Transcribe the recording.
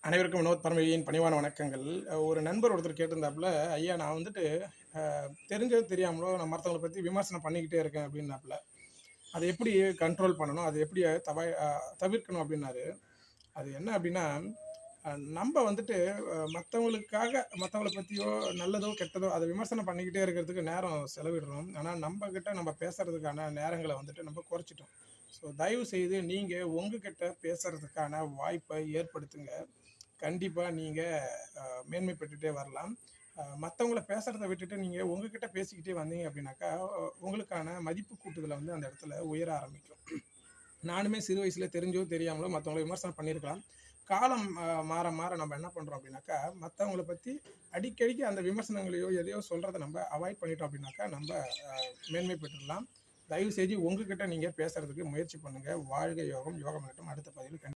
அனைவருக்கும் வினோத் பரமேயின் பணிவான வணக்கங்கள். ஒரு நண்பர் ஒருத்தர் கேட்டிருந்தாப்புல, "ஐயா நான் வந்துட்டு தெரிஞ்சோ தெரியாமலோ நான் மத்தவங்கள பத்தி விமர்சனம் பண்ணிக்கிட்டே இருக்கேன்" அப்படின்னாப்புல. "அத எப்படி கண்ட்ரோல் பண்ணணும்? அத எப்படி தவிர்க்கணும்?" அப்படின்னாரு. அது என்ன அப்படின்னா, நம்ப வந்துட்டு மத்தவங்கள பத்தியோ நல்லதோ, கெட்டதோ அத விமர்சனம் பண்ணிக்கிட்டே இருக்கிறதுக்கு நேரம் செலவிடுறோம். ஆனா நம்பகிட்ட நம்ம பேசுறதுக்கான நேரங்கள வந்துட்டு நம்ம குறைச்சுட்டோம். ஸோ தயவு செய்து நீங்க உங்ககிட்ட பேசுறதுக்கான வாய்ப்ப ஏற்படுத்துங்க. கண்டிப்பா நீங்க மேன்மை பெற்றுட்டே வரலாம். மத்தவங்கள பேசுறத விட்டுட்டு நீங்க உங்ககிட்ட பேசிக்கிட்டே வந்தீங்க அப்படின்னாக்கா, உங்களுக்கான மதிப்பு கூட்டுதல வந்து அந்த இடத்துல உயர ஆரம்பிக்கும். நானுமே சிறு வயசுல தெரிஞ்சோ, தெரியாமலோ மத்தவங்கள விமர்சனம் பண்ணியிருக்கலாம். காலம் மாற, மாற நம்ம என்ன பண்றோம் அப்படின்னாக்கா, மத்தவங்கள பத்தி அடிக்கடிக்கு அந்த விமர்சனங்களையோ, எதையோ சொல்றத நம்ம அவாய்ட் பண்ணிட்டோம் அப்படின்னாக்கா, நம்ப மேன்மை பெற்றுறலாம். தயவு செஞ்சு உங்ககிட்ட நீங்க பேசுறதுக்கு முயற்சி பண்ணுங்க. வாழ்க யோகம்! யோகம் வரட்டும்! அடுத்த பதிவில்